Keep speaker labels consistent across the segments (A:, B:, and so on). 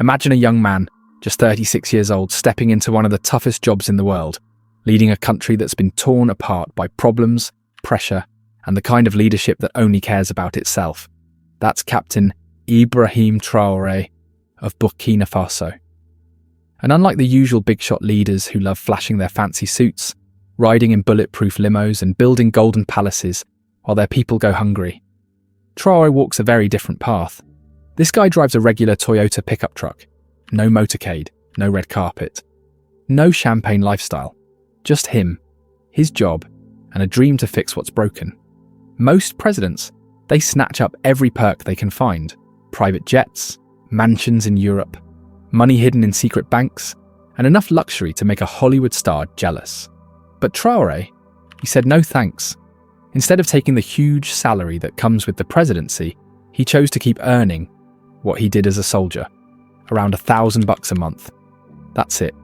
A: Imagine a young man, just 36 years old, stepping into one of the toughest jobs in the world, leading a country that's been torn apart by problems, pressure, and the kind of leadership that only cares about itself. That's Captain Ibrahim Traore of Burkina Faso. And unlike the usual big-shot leaders who love flashing their fancy suits, riding in bulletproof limos and building golden palaces while their people go hungry, Traore walks a very different path. This guy drives a regular Toyota pickup truck. No motorcade, no red carpet, no champagne lifestyle. Just him, his job, and a dream to fix what's broken. Most presidents, they snatch up every perk they can find. Private jets, mansions in Europe, money hidden in secret banks, and enough luxury to make a Hollywood star jealous. But Traoré, he said no thanks. Instead of taking the huge salary that comes with the presidency, he chose to keep earning what he did as a soldier, around $1,000 a month. That's it.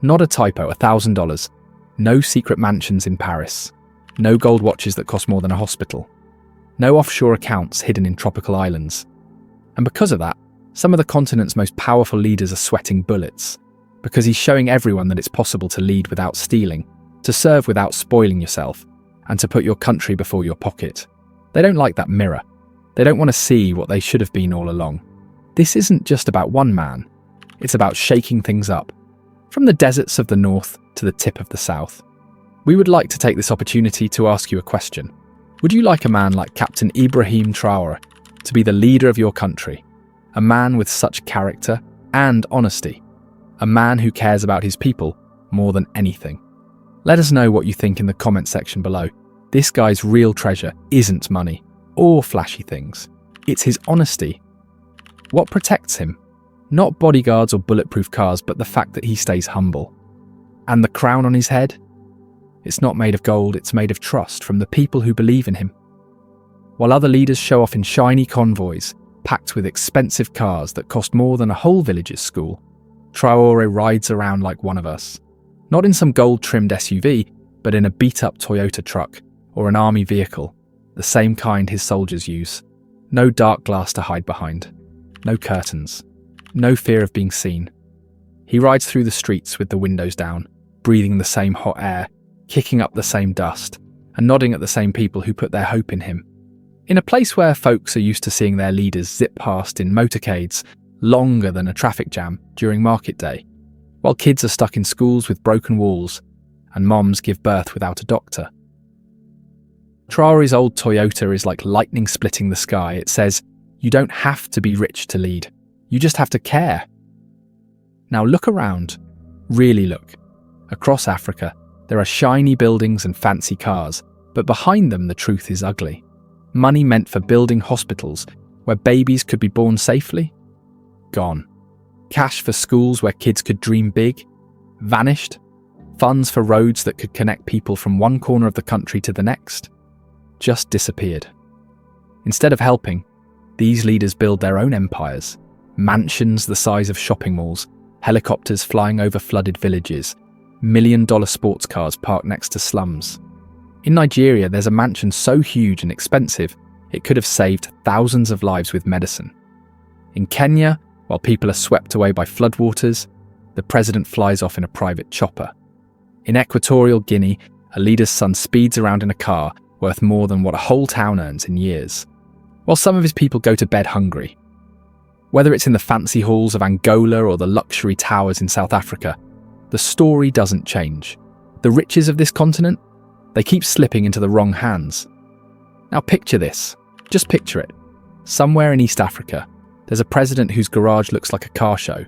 A: Not a typo, $1,000. No secret mansions in Paris. No gold watches that cost more than a hospital. No offshore accounts hidden in tropical islands. And because of that, some of the continent's most powerful leaders are sweating bullets, because he's showing everyone that it's possible to lead without stealing, to serve without spoiling yourself, and to put your country before your pocket. They don't like that mirror. They don't want to see what they should have been all along. This isn't just about one man. It's about shaking things up, from the deserts of the north to the tip of the south. We would like to take this opportunity to ask you a question. Would you like a man like Captain Ibrahim Traore to be the leader of your country? A man with such character and honesty. A man who cares about his people more than anything. Let us know what you think in the comment section below. This guy's real treasure isn't money or flashy things. It's his honesty. What protects him? Not bodyguards or bulletproof cars, but the fact that he stays humble. And the crown on his head? It's not made of gold, it's made of trust from the people who believe in him. While other leaders show off in shiny convoys, packed with expensive cars that cost more than a whole village's school, Traoré rides around like one of us. Not in some gold-trimmed SUV, but in a beat-up Toyota truck or an army vehicle, the same kind his soldiers use. No dark glass to hide behind. No curtains. No fear of being seen. He rides through the streets with the windows down, breathing the same hot air, kicking up the same dust, and nodding at the same people who put their hope in him. In a place where folks are used to seeing their leaders zip past in motorcades longer than a traffic jam during market day, while kids are stuck in schools with broken walls and moms give birth without a doctor. Traoré's old Toyota is like lightning splitting the sky. It says, you don't have to be rich to lead. You just have to care. Now look around. Really look. Across Africa, there are shiny buildings and fancy cars, but behind them the truth is ugly. Money meant for building hospitals where babies could be born safely? Gone. Cash for schools where kids could dream big? Vanished. Funds for roads that could connect people from one corner of the country to the next? Just disappeared. Instead of helping, these leaders build their own empires. Mansions the size of shopping malls, helicopters flying over flooded villages, million-dollar sports cars parked next to slums. In Nigeria, there's a mansion so huge and expensive, it could have saved thousands of lives with medicine. In Kenya, while people are swept away by floodwaters, the president flies off in a private chopper. In Equatorial Guinea, a leader's son speeds around in a car worth more than what a whole town earns in years, while some of his people go to bed hungry. Whether it's in the fancy halls of Angola or the luxury towers in South Africa, the story doesn't change. The riches of this continent, they keep slipping into the wrong hands. Now picture this. Just picture it. Somewhere in East Africa, there's a president whose garage looks like a car show.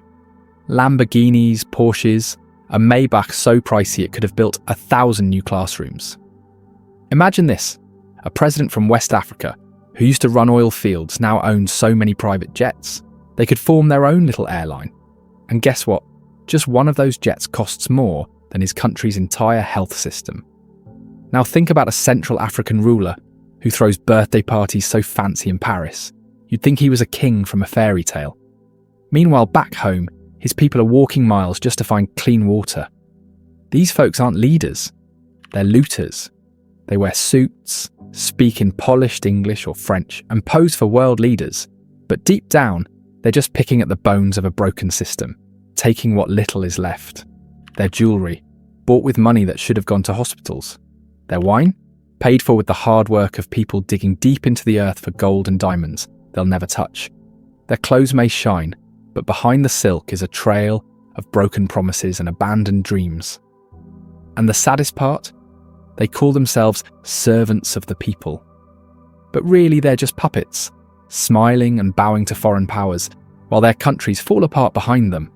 A: Lamborghinis, Porsches, a Maybach so pricey it could have built 1,000 new classrooms. Imagine this. A president from West Africa who used to run oil fields now owns so many private jets. They could form their own little airline. And guess what? Just one of those jets costs more than his country's entire health system. Now think about a Central African ruler who throws birthday parties so fancy in Paris. You'd think he was a king from a fairy tale. Meanwhile, back home, his people are walking miles just to find clean water. These folks aren't leaders. They're looters. They wear suits, speak in polished English or French, and pose for world leaders. But deep down, They're just picking at the bones of a broken system, taking what little is left. Their jewellery, bought with money that should have gone to hospitals. Their wine, paid for with the hard work of people digging deep into the earth for gold and diamonds they'll never touch. Their clothes may shine, but behind the silk is a trail of broken promises and abandoned dreams. And the saddest part? They call themselves servants of the people. But really they're just puppets, smiling and bowing to foreign powers, while their countries fall apart behind them.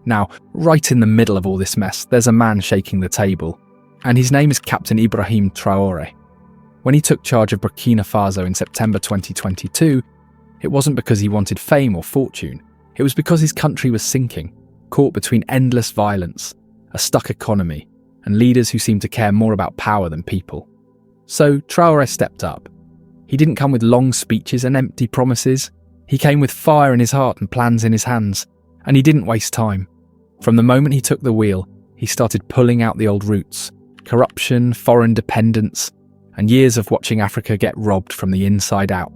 A: Now, right in the middle of all this mess, there's a man shaking the table, and his name is Captain Ibrahim Traore. When he took charge of Burkina Faso in September 2022, it wasn't because he wanted fame or fortune. It was because his country was sinking, caught between endless violence, a stuck economy, and leaders who seemed to care more about power than people. So Traoré stepped up. He didn't come with long speeches and empty promises. He came with fire in his heart and plans in his hands, and he didn't waste time. From the moment he took the wheel, he started pulling out the old roots: corruption, foreign dependence, and years of watching Africa get robbed from the inside out.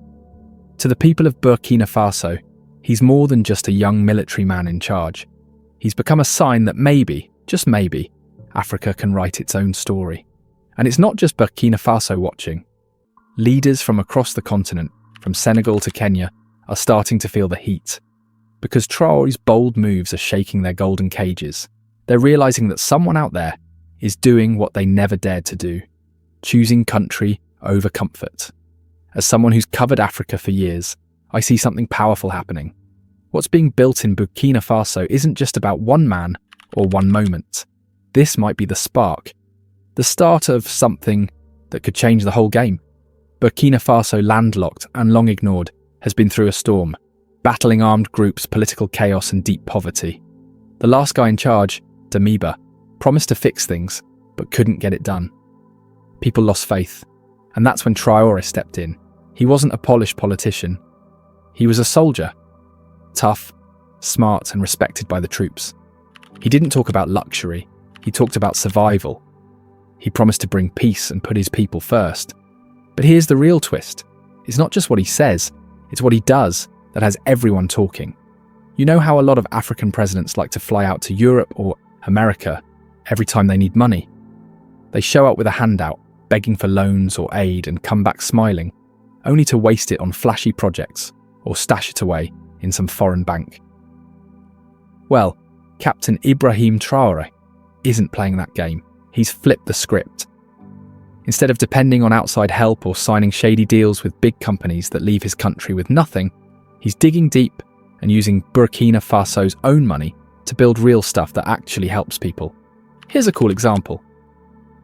A: To the people of Burkina Faso, he's more than just a young military man in charge. He's become a sign that maybe, just maybe, Africa can write its own story. And it's not just Burkina Faso watching. Leaders from across the continent, from Senegal to Kenya, are starting to feel the heat. Because Traore's bold moves are shaking their golden cages. They're realising that someone out there is doing what they never dared to do, choosing country over comfort. As someone who's covered Africa for years, I see something powerful happening. What's being built in Burkina Faso isn't just about one man or one moment. This might be the spark, the start of something that could change the whole game. Burkina Faso, landlocked and long ignored, has been through a storm, battling armed groups, political chaos and deep poverty. The last guy in charge, Damiba, promised to fix things, but couldn't get it done. People lost faith, and that's when Traoré stepped in. He wasn't a polished politician. He was a soldier, tough, smart and respected by the troops. He didn't talk about luxury, he talked about survival. He promised to bring peace and put his people first. But here's the real twist. It's not just what he says, it's what he does that has everyone talking. You know how a lot of African presidents like to fly out to Europe or America every time they need money? They show up with a handout, begging for loans or aid and come back smiling, only to waste it on flashy projects or stash it away in some foreign bank. Well, Captain Ibrahim Traoré isn't playing that game. He's flipped the script. Instead of depending on outside help or signing shady deals with big companies that leave his country with nothing, he's digging deep and using Burkina Faso's own money to build real stuff that actually helps people. Here's a cool example.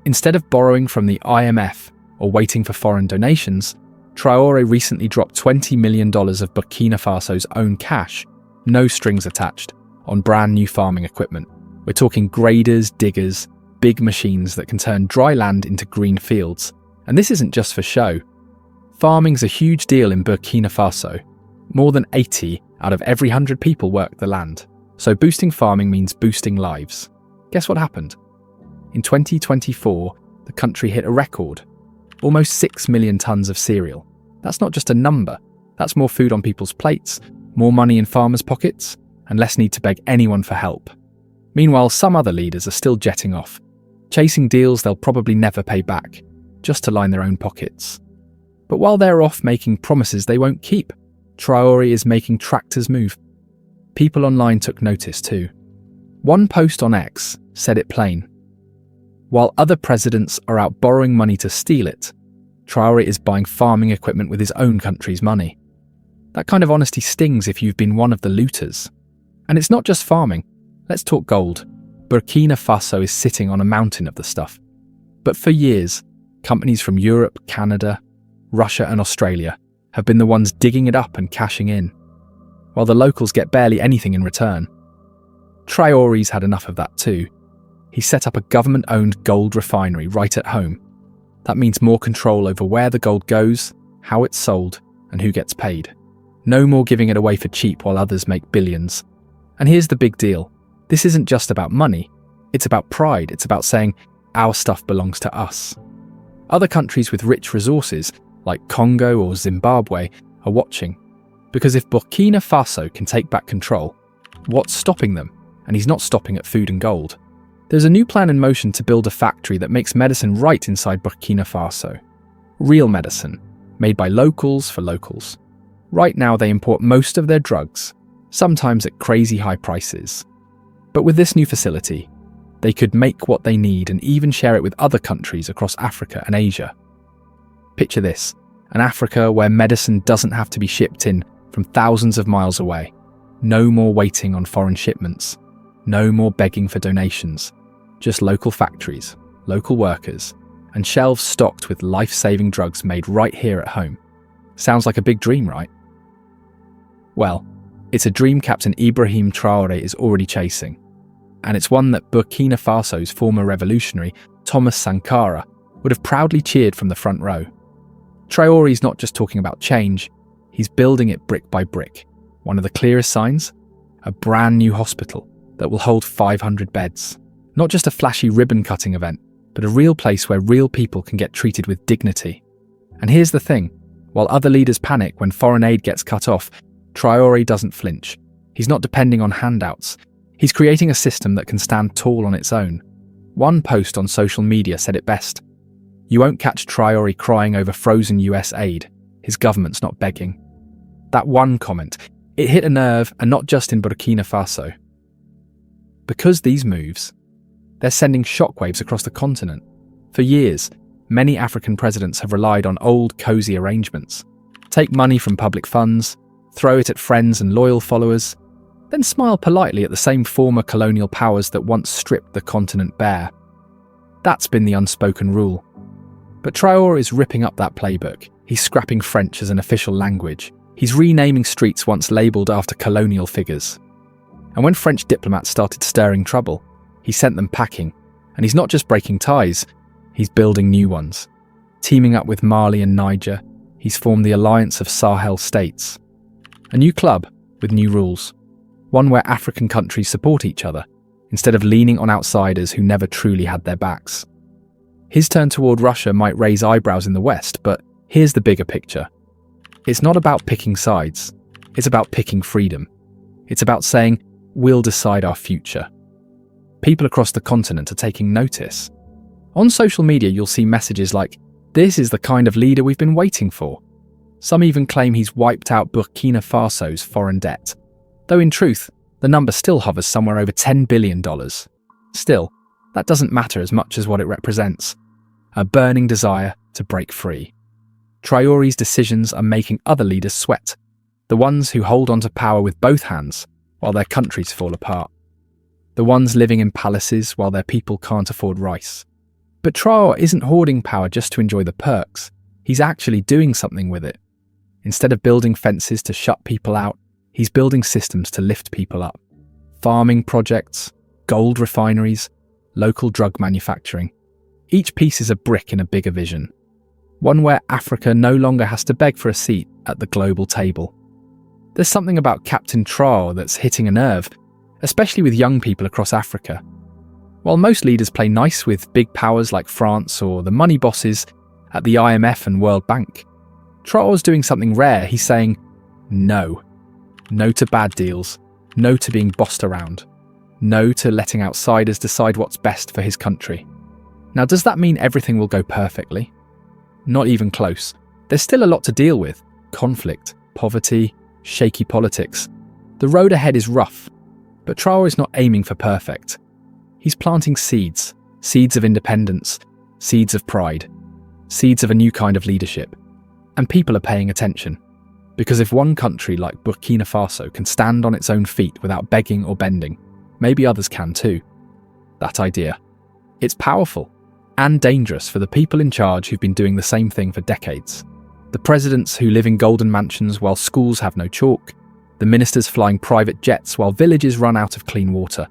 A: Instead of borrowing from the IMF or waiting for foreign donations, Traoré recently dropped $20 million of Burkina Faso's own cash, no strings attached, on brand new farming equipment. We're talking graders, diggers, big machines that can turn dry land into green fields. And this isn't just for show. Farming's a huge deal in Burkina Faso. More than 80 out of every 100 people work the land. So boosting farming means boosting lives. Guess what happened? In 2024, the country hit a record. Almost 6 million tons of cereal. That's not just a number. That's more food on people's plates, more money in farmers' pockets, and less need to beg anyone for help. Meanwhile, some other leaders are still jetting off, chasing deals they'll probably never pay back, just to line their own pockets. But while they're off making promises they won't keep, Traoré is making tractors move. People online took notice too. One post on X said it plain. While other presidents are out borrowing money to steal it, Traoré is buying farming equipment with his own country's money. That kind of honesty stings if you've been one of the looters. And it's not just farming. Let's talk gold. Burkina Faso is sitting on a mountain of the stuff. But for years, companies from Europe, Canada, Russia and Australia have been the ones digging it up and cashing in, while the locals get barely anything in return. Traoré's had enough of that too. He set up a government-owned gold refinery right at home. That means more control over where the gold goes, how it's sold, and who gets paid. No more giving it away for cheap while others make billions. And here's the big deal. This isn't just about money. It's about pride. It's about saying, our stuff belongs to us. Other countries with rich resources, like Congo or Zimbabwe, are watching. Because if Burkina Faso can take back control, what's stopping them? And he's not stopping at food and gold. There's a new plan in motion to build a factory that makes medicine right inside Burkina Faso. Real medicine, made by locals for locals. Right now they import most of their drugs, sometimes at crazy high prices. But with this new facility, they could make what they need and even share it with other countries across Africa and Asia. Picture this, an Africa where medicine doesn't have to be shipped in from thousands of miles away. No more waiting on foreign shipments. No more begging for donations. Just local factories, local workers, and shelves stocked with life-saving drugs made right here at home. Sounds like a big dream, right? Well, it's a dream Captain Ibrahim Traore is already chasing. And it's one that Burkina Faso's former revolutionary, Thomas Sankara, would have proudly cheered from the front row. Traore's not just talking about change, he's building it brick by brick. One of the clearest signs? A brand new hospital that will hold 500 beds. Not just a flashy ribbon-cutting event, but a real place where real people can get treated with dignity. And here's the thing, while other leaders panic when foreign aid gets cut off, Traore doesn't flinch. He's not depending on handouts. He's creating a system that can stand tall on its own. One post on social media said it best. You won't catch Traore crying over frozen US aid. His government's not begging. That one comment, it hit a nerve, and not just in Burkina Faso. Because these moves, they're sending shockwaves across the continent. For years, many African presidents have relied on old, cosy arrangements. Take money from public funds, throw it at friends and loyal followers, then smile politely at the same former colonial powers that once stripped the continent bare. That's been the unspoken rule. But Traore is ripping up that playbook. He's scrapping French as an official language. He's renaming streets once labelled after colonial figures. And when French diplomats started stirring trouble, he sent them packing. And he's not just breaking ties, he's building new ones. Teaming up with Mali and Niger, he's formed the Alliance of Sahel States. A new club with new rules. One where African countries support each other, instead of leaning on outsiders who never truly had their backs. His turn toward Russia might raise eyebrows in the West, but here's the bigger picture. It's not about picking sides. It's about picking freedom. It's about saying, we'll decide our future. People across the continent are taking notice. On social media, you'll see messages like, this is the kind of leader we've been waiting for. Some even claim he's wiped out Burkina Faso's foreign debt. Though in truth, the number still hovers somewhere over $10 billion. Still, that doesn't matter as much as what it represents. A burning desire to break free. Traore's decisions are making other leaders sweat. The ones who hold onto power with both hands while their countries fall apart. The ones living in palaces while their people can't afford rice. But Traore isn't hoarding power just to enjoy the perks. He's actually doing something with it. Instead of building fences to shut people out, he's building systems to lift people up. Farming projects, gold refineries, local drug manufacturing. Each piece is a brick in a bigger vision. One where Africa no longer has to beg for a seat at the global table. There's something about Captain Traore that's hitting a nerve, especially with young people across Africa. While most leaders play nice with big powers like France or the money bosses at the IMF and World Bank, Traore's doing something rare. He's saying, no. No to bad deals. No to being bossed around. No to letting outsiders decide what's best for his country. Now, does that mean everything will go perfectly? Not even close. There's still a lot to deal with. Conflict, poverty, shaky politics. The road ahead is rough, but Traore is not aiming for perfect. He's planting seeds. Seeds of independence. Seeds of pride. Seeds of a new kind of leadership. And people are paying attention. Because if one country like Burkina Faso can stand on its own feet without begging or bending, maybe others can too. That idea. It's powerful and dangerous for the people in charge who've been doing the same thing for decades. The presidents who live in golden mansions while schools have no chalk, the ministers flying private jets while villages run out of clean water.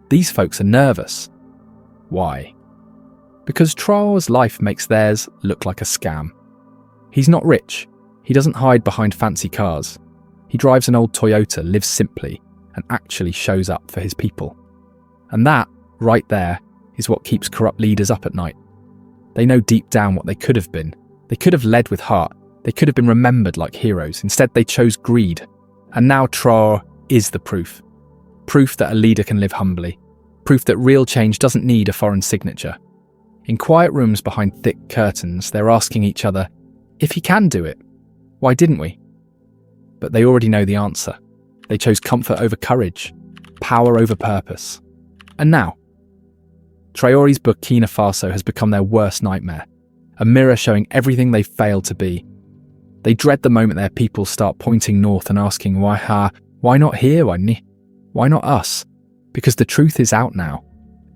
A: These folks are nervous. Why? Because Traore's life makes theirs look like a scam. He's not rich. He doesn't hide behind fancy cars. He drives an old Toyota, lives simply, and actually shows up for his people. And that, right there, is what keeps corrupt leaders up at night. They know deep down what they could have been. They could have led with heart. They could have been remembered like heroes. Instead, they chose greed. And now Traore is the proof. Proof that a leader can live humbly. Proof that real change doesn't need a foreign signature. In quiet rooms behind thick curtains, they're asking each other, if he can do it, why didn't we? But they already know the answer. They chose comfort over courage, power over purpose. And now, Traore's Burkina Faso has become their worst nightmare, a mirror showing everything they've failed to be. They dread the moment their people start pointing north and asking, why not here, why not us? Because the truth is out now.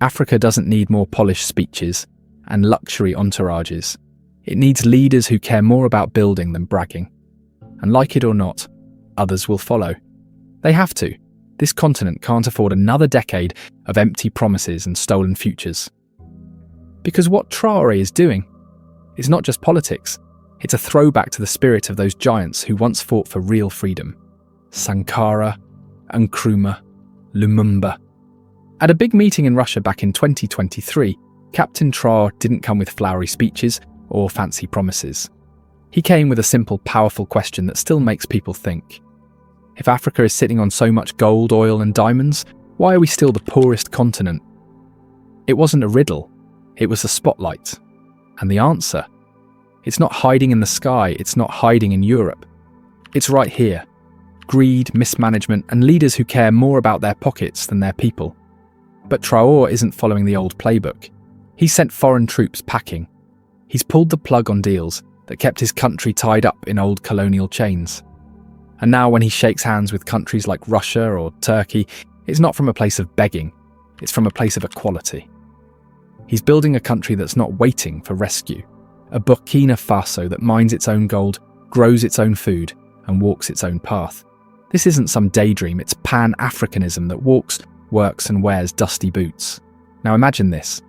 A: Africa doesn't need more polished speeches and luxury entourages. It needs leaders who care more about building than bragging. And like it or not, others will follow. They have to. This continent can't afford another decade of empty promises and stolen futures. Because what Traoré is doing is not just politics, it's a throwback to the spirit of those giants who once fought for real freedom. Sankara, Nkrumah, Lumumba. At a big meeting in Russia back in 2023, Captain Traore didn't come with flowery speeches or fancy promises. He came with a simple, powerful question that still makes people think. If Africa is sitting on so much gold, oil and diamonds, why are we still the poorest continent? It wasn't a riddle, it was a spotlight. And the answer? It's not hiding in the sky, it's not hiding in Europe. It's right here. Greed, mismanagement and leaders who care more about their pockets than their people. But Traore isn't following the old playbook. He sent foreign troops packing. He's pulled the plug on deals that kept his country tied up in old colonial chains. And now when he shakes hands with countries like Russia or Turkey, it's not from a place of begging, it's from a place of equality. He's building a country that's not waiting for rescue, a Burkina Faso that mines its own gold, grows its own food, and walks its own path. This isn't some daydream, it's Pan-Africanism that walks, works and wears dusty boots. Now imagine this,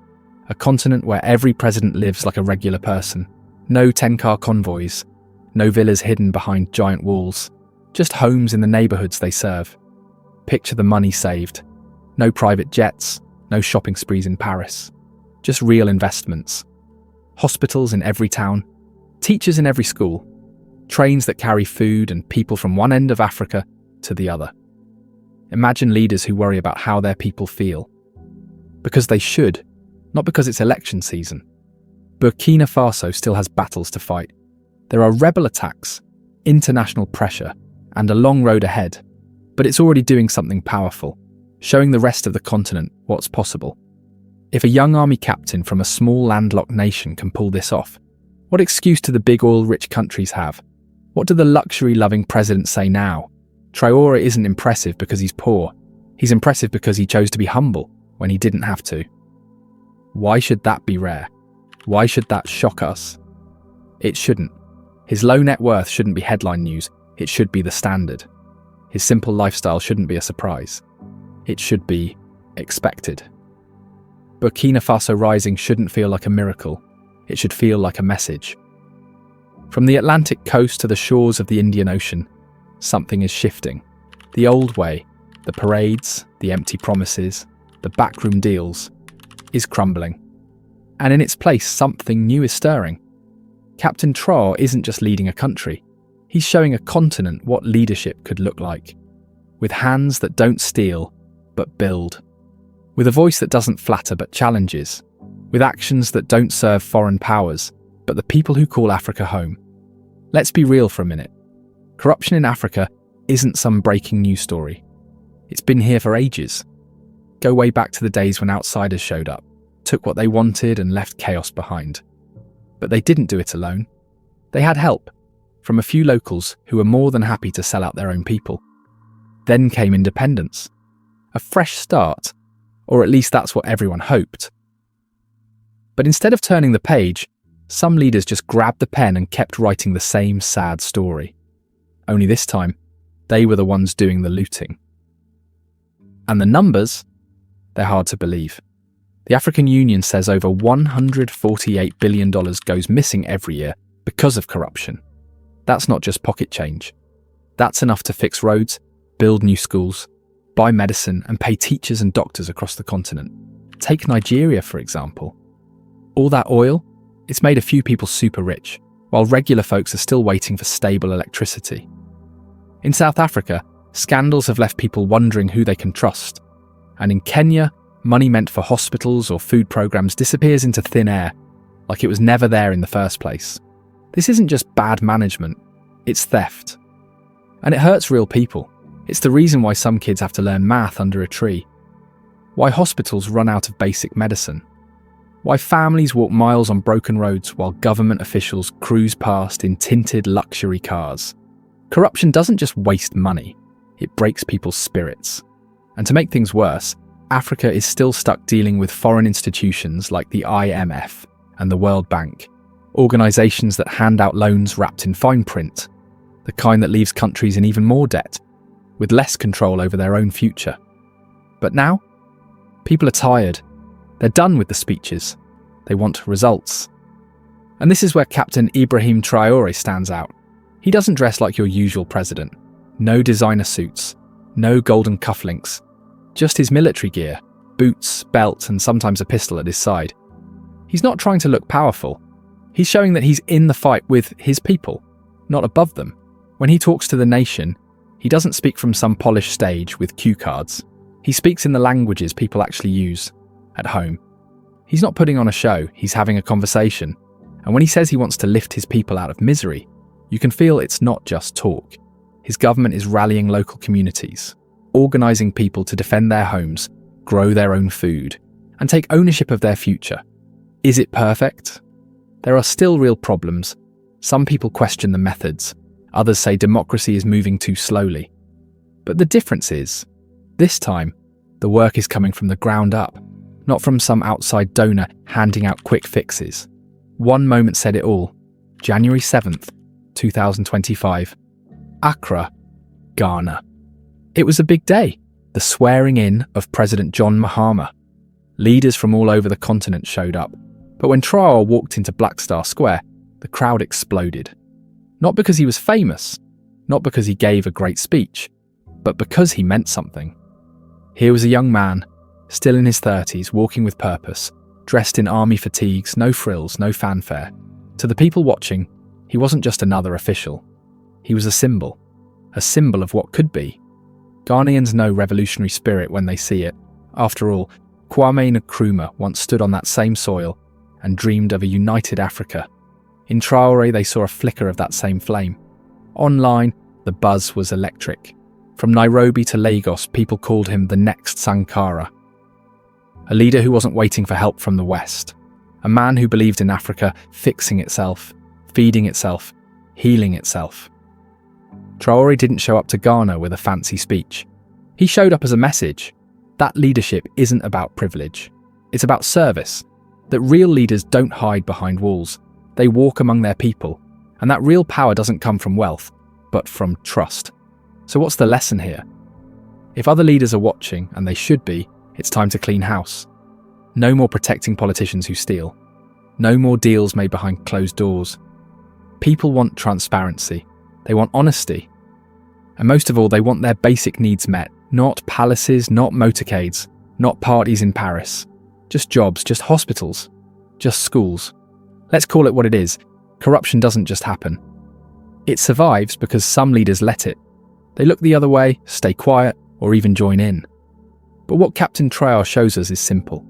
A: a continent where every president lives like a regular person. No 10-car convoys, no villas hidden behind giant walls, just homes in the neighbourhoods they serve. Picture the money saved. No private jets, no shopping sprees in Paris. Just real investments. Hospitals in every town, teachers in every school, trains that carry food and people from one end of Africa to the other. Imagine leaders who worry about how their people feel. Because they should, not because it's election season. Burkina Faso still has battles to fight. There are rebel attacks, international pressure, and a long road ahead. But it's already doing something powerful, showing the rest of the continent what's possible. If a young army captain from a small landlocked nation can pull this off, what excuse do the big oil-rich countries have? What do the luxury-loving presidents say now? Traoré isn't impressive because he's poor. He's impressive because he chose to be humble when he didn't have to. Why should that be rare? Why should that shock us? It shouldn't. His low net worth shouldn't be headline news. It should be the standard. His simple lifestyle shouldn't be a surprise. It should be expected. Burkina Faso rising shouldn't feel like a miracle. It should feel like a message. From the Atlantic coast to the shores of the Indian Ocean, something is shifting. The old way, the parades, the empty promises, the backroom deals, is crumbling. And in its place, something new is stirring. Captain Traore isn't just leading a country. He's showing a continent what leadership could look like. With hands that don't steal, but build. With a voice that doesn't flatter but challenges. With actions that don't serve foreign powers, but the people who call Africa home. Let's be real for a minute. Corruption in Africa isn't some breaking news story. It's been here for ages. Go way back to the days when outsiders showed up, took what they wanted and left chaos behind. But they didn't do it alone. They had help from a few locals who were more than happy to sell out their own people. Then came independence. A fresh start, or at least that's what everyone hoped. But instead of turning the page, some leaders just grabbed the pen and kept writing the same sad story. Only this time, they were the ones doing the looting. And the numbers? They're hard to believe. The African Union says over $148 billion goes missing every year because of corruption. That's not just pocket change. That's enough to fix roads, build new schools, buy medicine and pay teachers and doctors across the continent. Take Nigeria, for example. All that oil, it's made a few people super rich, while regular folks are still waiting for stable electricity. In South Africa, scandals have left people wondering who they can trust. And in Kenya, money meant for hospitals or food programs disappears into thin air, like it was never there in the first place. This isn't just bad management, it's theft. And it hurts real people. It's the reason why some kids have to learn math under a tree. Why hospitals run out of basic medicine. Why families walk miles on broken roads while government officials cruise past in tinted luxury cars. Corruption doesn't just waste money, it breaks people's spirits. And to make things worse, Africa is still stuck dealing with foreign institutions like the IMF and the World Bank, organisations that hand out loans wrapped in fine print, the kind that leaves countries in even more debt, with less control over their own future. But now, people are tired. They're done with the speeches. They want results. And this is where Captain Ibrahim Traore stands out. He doesn't dress like your usual president. No designer suits, no golden cufflinks, just his military gear, boots, belt, and sometimes a pistol at his side. He's not trying to look powerful. He's showing that he's in the fight with his people, not above them. When he talks to the nation, he doesn't speak from some polished stage with cue cards. He speaks in the languages people actually use at home. He's not putting on a show, he's having a conversation. And when he says he wants to lift his people out of misery, you can feel it's not just talk. His government is rallying local communities, organising people to defend their homes, grow their own food, and take ownership of their future. Is it perfect? There are still real problems. Some people question the methods. Others say democracy is moving too slowly. But the difference is, this time, the work is coming from the ground up, not from some outside donor handing out quick fixes. One moment said it all. January 7th, 2025. Accra, Ghana. It was a big day, the swearing in of President John Mahama. Leaders from all over the continent showed up, but when Traore walked into Black Star Square, the crowd exploded. Not because he was famous, not because he gave a great speech, but because he meant something. Here was a young man, still in his 30s, walking with purpose, dressed in army fatigues, no frills, no fanfare. To the people watching, he wasn't just another official. He was a symbol of what could be. Ghanaians know revolutionary spirit when they see it. After all, Kwame Nkrumah once stood on that same soil and dreamed of a united Africa. In Traoré, they saw a flicker of that same flame. Online, the buzz was electric. From Nairobi to Lagos, people called him the next Sankara. A leader who wasn't waiting for help from the West. A man who believed in Africa fixing itself, feeding itself, healing itself. Traoré didn't show up to Ghana with a fancy speech. He showed up as a message. That leadership isn't about privilege. It's about service. That real leaders don't hide behind walls. They walk among their people. And that real power doesn't come from wealth, but from trust. So what's the lesson here? If other leaders are watching, and they should be, it's time to clean house. No more protecting politicians who steal. No more deals made behind closed doors. People want transparency. They want honesty. And most of all, they want their basic needs met. Not palaces, not motorcades, not parties in Paris. Just jobs, just hospitals, just schools. Let's call it what it is. Corruption doesn't just happen. It survives because some leaders let it. They look the other way, stay quiet, or even join in. But what Captain Traore shows us is simple.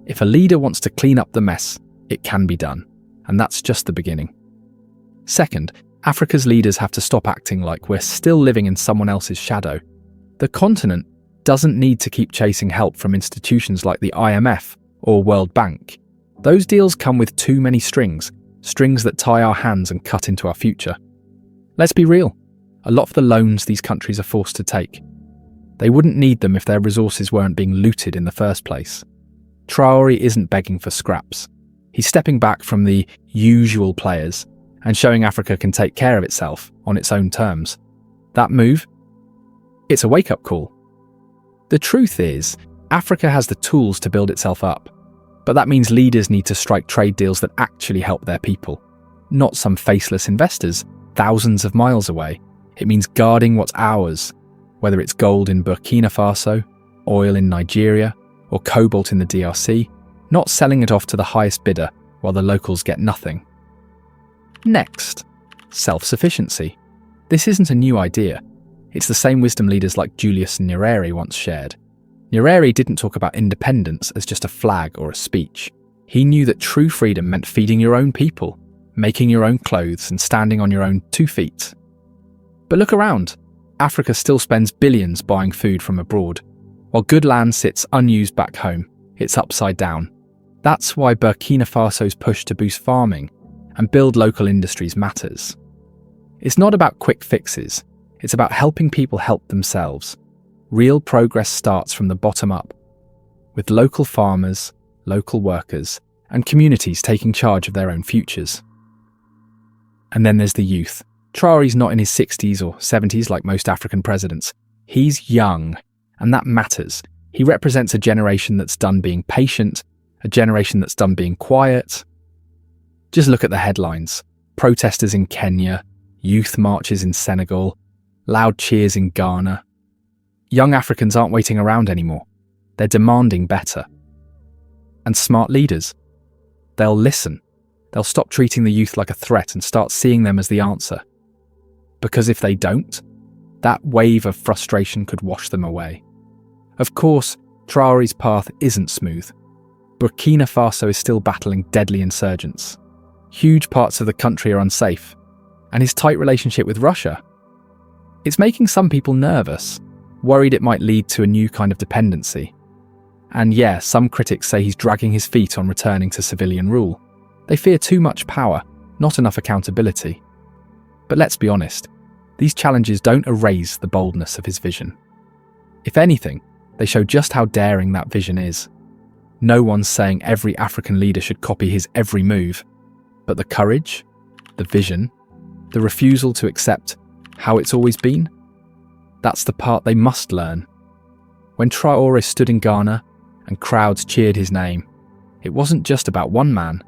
A: If a leader wants to clean up the mess, it can be done. And that's just the beginning. Second, Africa's leaders have to stop acting like we're still living in someone else's shadow. The continent doesn't need to keep chasing help from institutions like the IMF or World Bank. Those deals come with too many strings that tie our hands and cut into our future. Let's be real. A lot of the loans these countries are forced to take, they wouldn't need them if their resources weren't being looted in the first place. Traoré isn't begging for scraps. He's stepping back from the usual players and showing Africa can take care of itself on its own terms. That move? It's a wake-up call. The truth is, Africa has the tools to build itself up, but that means leaders need to strike trade deals that actually help their people, not some faceless investors thousands of miles away. It means guarding what's ours, whether it's gold in Burkina Faso, oil in Nigeria, or cobalt in the DRC, not selling it off to the highest bidder while the locals get nothing. Next, self-sufficiency. This isn't a new idea. It's the same wisdom leaders like Julius Nyerere once shared. Nyerere didn't talk about independence as just a flag or a speech. He knew that true freedom meant feeding your own people, making your own clothes, and standing on your own 2 feet. But look around. Africa still spends billions buying food from abroad. While good land sits unused back home, it's upside down. That's why Burkina Faso's push to boost farming and build local industries matters. It's not about quick fixes. It's about helping people help themselves. Real progress starts from the bottom up, with local farmers, local workers, and communities taking charge of their own futures. And then there's the youth. Traore's not in his 60s or 70s like most African presidents. He's young, and that matters. He represents a generation that's done being patient, a generation that's done being quiet. Just look at the headlines. Protesters in Kenya, youth marches in Senegal, loud cheers in Ghana. Young Africans aren't waiting around anymore. They're demanding better. And smart leaders, they'll listen. They'll stop treating the youth like a threat and start seeing them as the answer. Because if they don't, that wave of frustration could wash them away. Of course, Traore's path isn't smooth. Burkina Faso is still battling deadly insurgents. Huge parts of the country are unsafe, and his tight relationship with Russia, it's making some people nervous, worried it might lead to a new kind of dependency. And yeah, some critics say he's dragging his feet on returning to civilian rule. They fear too much power, not enough accountability. But let's be honest, these challenges don't erase the boldness of his vision. If anything, they show just how daring that vision is. No one's saying every African leader should copy his every move, but the courage, the vision, the refusal to accept how it's always been, that's the part they must learn. When Traoré stood in Ghana and crowds cheered his name, it wasn't just about one man,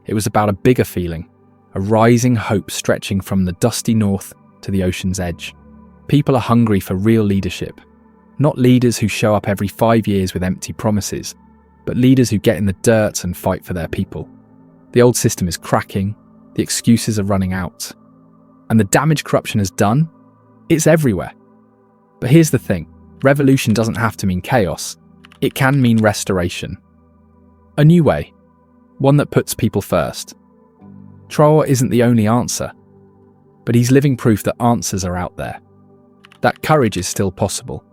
A: it was about a bigger feeling, a rising hope stretching from the dusty north to the ocean's edge. People are hungry for real leadership, not leaders who show up every 5 years with empty promises, but leaders who get in the dirt and fight for their people. The old system is cracking, the excuses are running out, and the damage corruption has done, it's everywhere. But here's the thing, revolution doesn't have to mean chaos, it can mean restoration. A new way, one that puts people first. Traoré isn't the only answer, but he's living proof that answers are out there. That courage is still possible.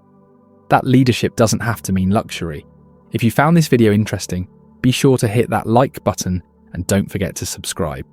A: That leadership doesn't have to mean luxury. If you found this video interesting, be sure to hit that like button and don't forget to subscribe.